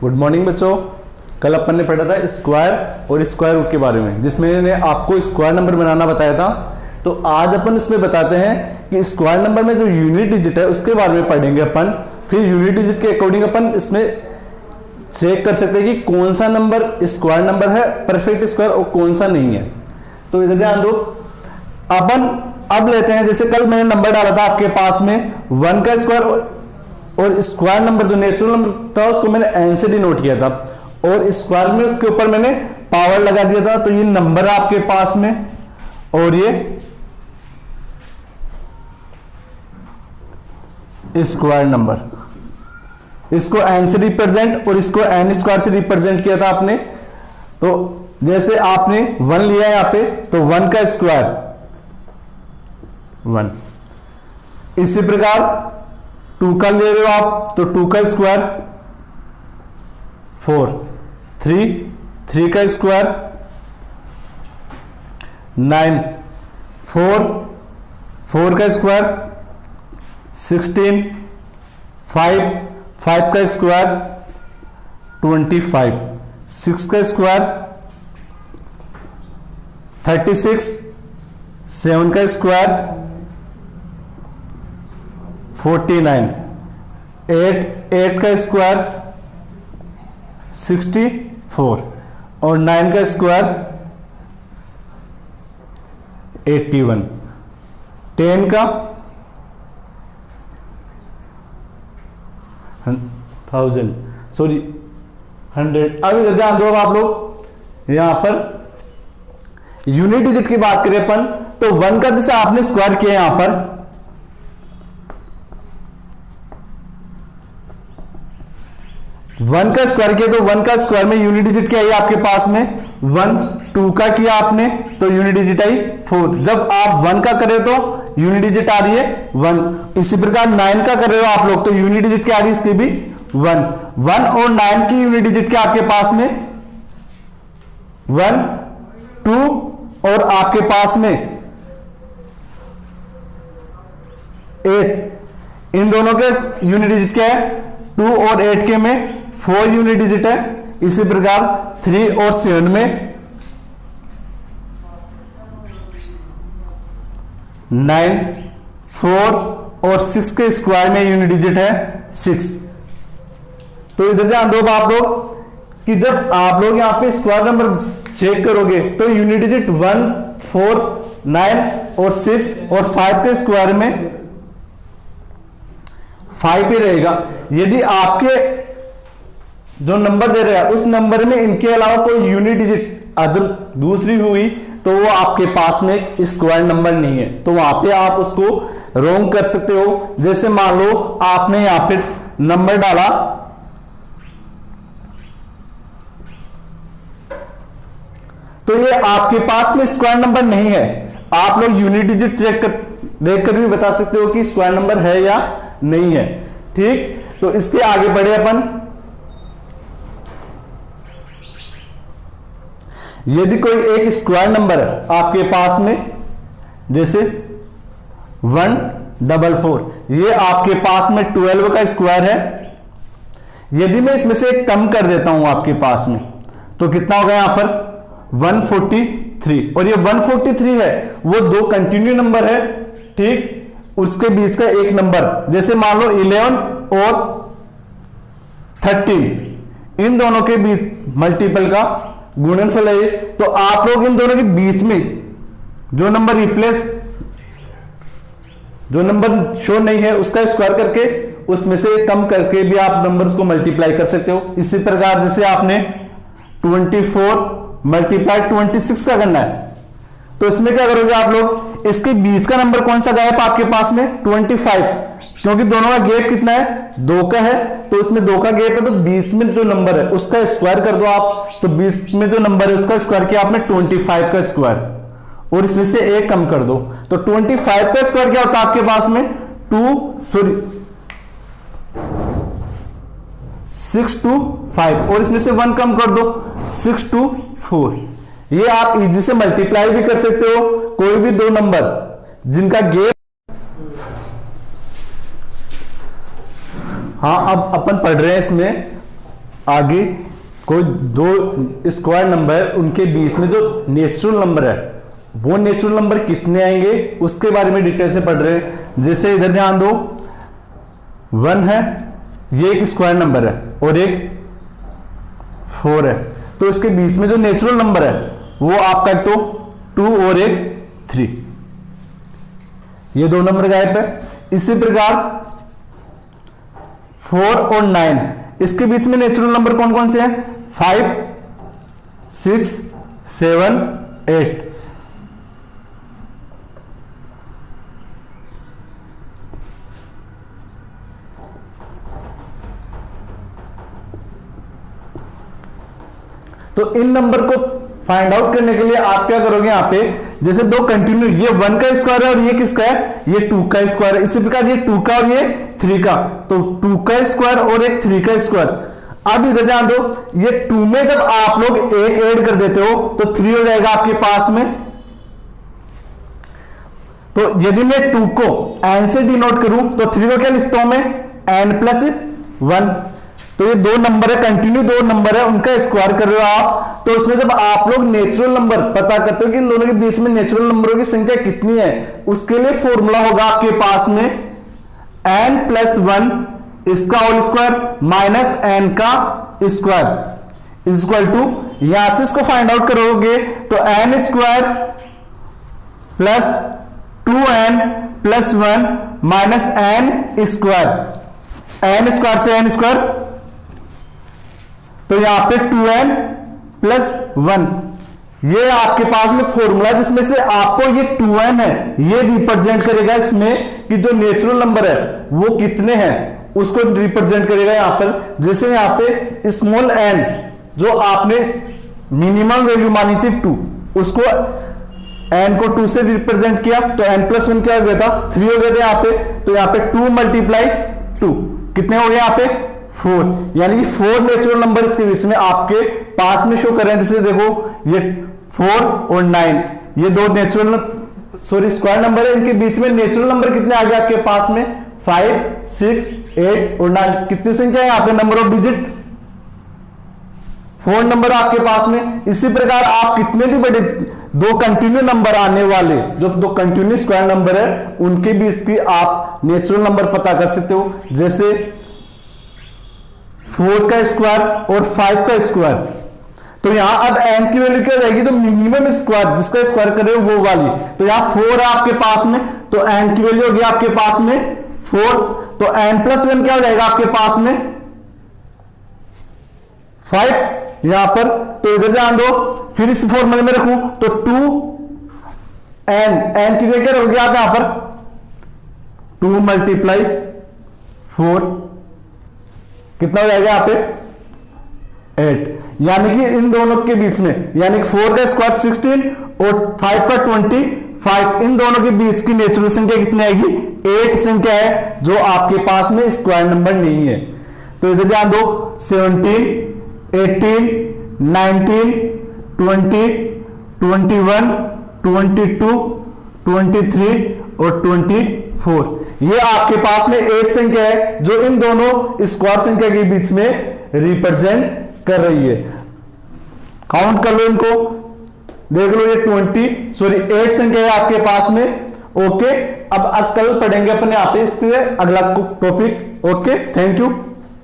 Good morning बच्चों। कल अपन ने पढ़ा था स्क्वायर और स्क्वायर रूट के बारे में, जिसमें मैंने आपको स्क्वायर नंबर बनाना बताया था। तो आज अपन इसमें बताते हैं कि स्क्वायर नंबर में जो यूनिट डिजिट है उसके बारे में पढ़ेंगे अपन। फिर यूनिट डिजिट के अकॉर्डिंग अपन इसमें चेक कर सकते हैं कि कौन सा नंबर स्क्वायर नंबर है, परफेक्ट स्क्वायर, और कौन सा नहीं है। तो इधर ध्यान दो, अपन अब लेते हैं, जैसे कल मैंने नंबर डाला था आपके पास में 1 का स्क्वायर और स्क्वायर नंबर जो नेचुरल नंबर था उसको मैंने n से डिनोट किया था, और स्क्वायर में उसके ऊपर मैंने पावर लगा दिया था। तो ये नंबर है आपके पास में, और ये स्क्वायर नंबर, इसको n से रिप्रेजेंट और इसको n स्क्वायर से रिप्रेजेंट किया था आपने। तो जैसे आपने 1 लिया यहां पे, तो 1 का स्क्वायर 1, इसी प्रकार 2 का ले रहे हो आप तो 2 का स्क्वायर 4, 3 का स्क्वायर 9, 4 का स्क्वायर 16, 5 का स्क्वायर 25, 6 का स्क्वायर 36, 7 का स्क्वायर 49, 8 का स्क्वायर 64 और 9 का स्क्वायर 81, 10 का 1000, सॉरी 100। अभी ध्यान दो आप लोग, यहां पर यूनिट डिजिट की बात करें अपन, तो 1 का जैसे आपने स्क्वायर किया यहां पर, 1 का स्क्वायर किया तो 1 का स्क्वायर में यूनिट डिजिट क्या है आपके पास में 1। 2 का किया आपने तो यूनिट डिजिट आई 4। जब आप 1 का करें तो यूनिट डिजिट आ रही है 1। इसी प्रकार 9 का कर रहे हो आप लोग तो यूनिट डिजिट क्या आ रही है इसकी भी 1 और 9 की यूनिट डिजिट क्या आपके पास में 1, 2 और आपके पास में 8। इन दोनों के यूनिट डिजिट क्या है 2 और 8 के में 4 यूनिट डिजिट है। इसी प्रकार 3 और 7 में 9, 4 और 6 के स्क्वायर में यूनिट डिजिट है 6। तो इधर ध्यान दो आप लोग कि जब आप लोग यहां पे स्क्वायर नंबर चेक करोगे तो यूनिट डिजिट 1, 4, 9 और 6 और 5 के स्क्वायर में 5 ही रहेगा। यदि आपके जो नंबर दे रहे हैं उस नंबर में इनके अलावा कोई यूनिट डिजिट अदर दूसरी हुई तो वो आपके पास में एक स्क्वायर नंबर नहीं है, तो वहां पे आप उसको रॉन्ग कर सकते हो। जैसे मान लो आपने यहां पे नंबर डाला 'तो ये आपके पास में स्क्वायर नंबर नहीं है। आप लोग यूनिट डिजिट चेक कर देखकर भी बता सकते हो कि स्क्वायर नंबर है या नहीं है। ठीक, तो इसके आगे बढ़े अपन। यदि कोई एक स्क्वायर नंबर है आपके पास में, जैसे 144, ये आपके पास में 12 का स्क्वायर है। यदि मैं इसमें से एक कम कर देता हूं आपके पास में तो कितना होगा यहां पर 143, और ये 143 है वो 2 कंटिन्यू नंबर है। ठीक, उसके बीच का एक नंबर, जैसे मान लो 11 और 13, इन दोनों के बीच मल्टीपल का गुणनफल है। तो आप लोग इन दोनों के बीच में जो नंबर रिप्लेस, जो नंबर शो नहीं है उसका स्क्वायर करके उसमें से कम करके भी आप नंबर्स को मल्टीप्लाई कर सकते हो। इसी प्रकार जैसे आपने 24 मल्टीप्लाई 26 का करना है तो इसमें क्या करोगे आप लोग, इसके बीच का नंबर कौन सा गैप आपके पास में 25, क्योंकि दोनों का गैप कितना है 2 का है, तो इसमें 2 का गैप है तो बीच में जो नंबर है उसका स्क्वायर कर दो आप। तो बीच में जो नंबर है उसका स्क्वायर किया आपने 25 का स्क्वायर, और इसमें से एक कम कर दो तो 25 का स्क्वायर क्या होता है आपके पास में 625, और इसमें से 1 कम कर दो 624। ये आप इजी से मल्टीप्लाई भी कर सकते हो कोई भी 2 नंबर जिनका गैप। हाँ, अब अपन पढ़ रहे हैं इसमें आगे कोई दो स्क्वायर नंबर उनके बीच में जो नेचुरल नंबर है वो नेचुरल नंबर कितने आएंगे उसके बारे में डिटेल से पढ़ रहे हैं। जैसे इधर ध्यान दो, 1 है, ये एक स्क्वायर नंबर है और एक 4 है, तो इसके बीच में जो नेचुरल नंबर है वो आपका तो 2 और एक 3, ये दो नंबर गायब है। इसी प्रकार 4 और 9, इसके बीच में नेचुरल नंबर कौन कौन से हैं? 5, 6, 7, 8। तो इन नंबर को फाइंड आउट करने के लिए आप क्या करोगे, यहां पे जैसे दो कंटिन्यू, ये 1 का स्क्वायर है और ये किसका है? ये 2 का स्क्वायर है। इसी प्रकार ये 2 का और ये 3 का, तो 2 का स्क्वायर और एक 3 का स्क्वायर। अब इधर ध्यान दो, ये 2 में जब आप लोग 1 ऐड कर देते हो तो 3 हो जाएगा आपके पास में। तो यदि मैं 2 को n से डिनोट करूं तो 3 को क्या लिखता हूं मैं? n+1। तो ये दो नंबर है, कंटिन्यू दो नंबर है, उनका स्क्वायर कर रहे हो आप। तो इसमें जब आप लोग नेचुरल नंबर पता करते हो कि इन दोनों के बीच में नेचुरल नंबरों की संख्या कितनी है, उसके लिए फॉर्मूला होगा आपके पास में n+1 इसका होल स्क्वायर माइनस n का स्क्वायर इक्वल टू, यहां से इसको फाइंड आउट करोगे तो n² plus 2n+1 minus n² से n², तो यहां पे 2n+1, ये आपके पास में फॉर्मूला जिसमें से आपको ये 2n है ये रिप्रेजेंट करेगा इसमें कि जो नेचुरल नंबर है वो कितने हैं उसको रिप्रेजेंट करेगा यहां पर। जैसे यहां पे स्मॉल n जो आपने मिनिमम वैल्यू मानी थी 2, उसको n को 2 से रिप्रेजेंट किया तो n+1 क्या हो गया था? 3 हो गया था यहां पे। तो यहां पे 2 × 2 कितने हो गए? यहां पे 4, यानी कि 4 नेचुरल नंबर इसके बीच में आपके पास में शो कर रहे हैं। जैसे देखो ये 4 और 9, ये दो नेचुरल स्क्वायर नंबर है, इनके बीच में नेचुरल नंबर कितने आ गए आपके पास में? 5, 6, 8 और 9। कितनी संख्या है यहाँ पे? नंबर ऑफ डिजिट 4 नंबर आपके पास में। इसी प्रकार आप कितने भी बड़े दो कंटिन्यू नंबर आने वाले, जो दो कंटिन्यू स्क्वायर नंबर है उनके बीच भी आप नेचुरल नंबर पता कर सकते हो। जैसे 4 का स्क्वायर और 5 का स्क्वायर, तो यहां अब n की वैल्यू क्या जाएगी? तो मिनिमम स्क्वायर जिसका स्क्वायर कर रहे हो वो वाली। तो यहां 4 है आपके पास में, तो n की वैल्यू होगी आपके पास में 4, तो n+1 क्या हो जाएगा आपके पास में? 5 यहां पर। तो इधर ध्यान दो, फिर इस फॉर्मूले में रखूं तो 2n की जगह क्या रखोगे आप यहां पर? 2 × 4 कितना हो जाएगा यहां पे? 8। यानी कि इन दोनों के बीच में, यानी कि 4 का स्क्वायर 16 और 5 का 25, इन दोनों के बीच की नेचुरल संख्या कितनी आएगी? 8 संख्या है जो आपके पास में स्क्वायर नंबर नहीं है। तो इधर ध्यान दो, 17, 18, 19, 20, 21, 22, 23 और 24, ये आपके पास में 8 संख्या है जो इन दोनों स्क्वायर संख्या के बीच में रिप्रेजेंट कर रही है। काउंट कर लो इनको, देख लो, ये 8 संख्या है आपके पास में। ओके, अब कल पढ़ेंगे अपन यहाँ पे इसके अगला टॉपिक। Okay, thank you.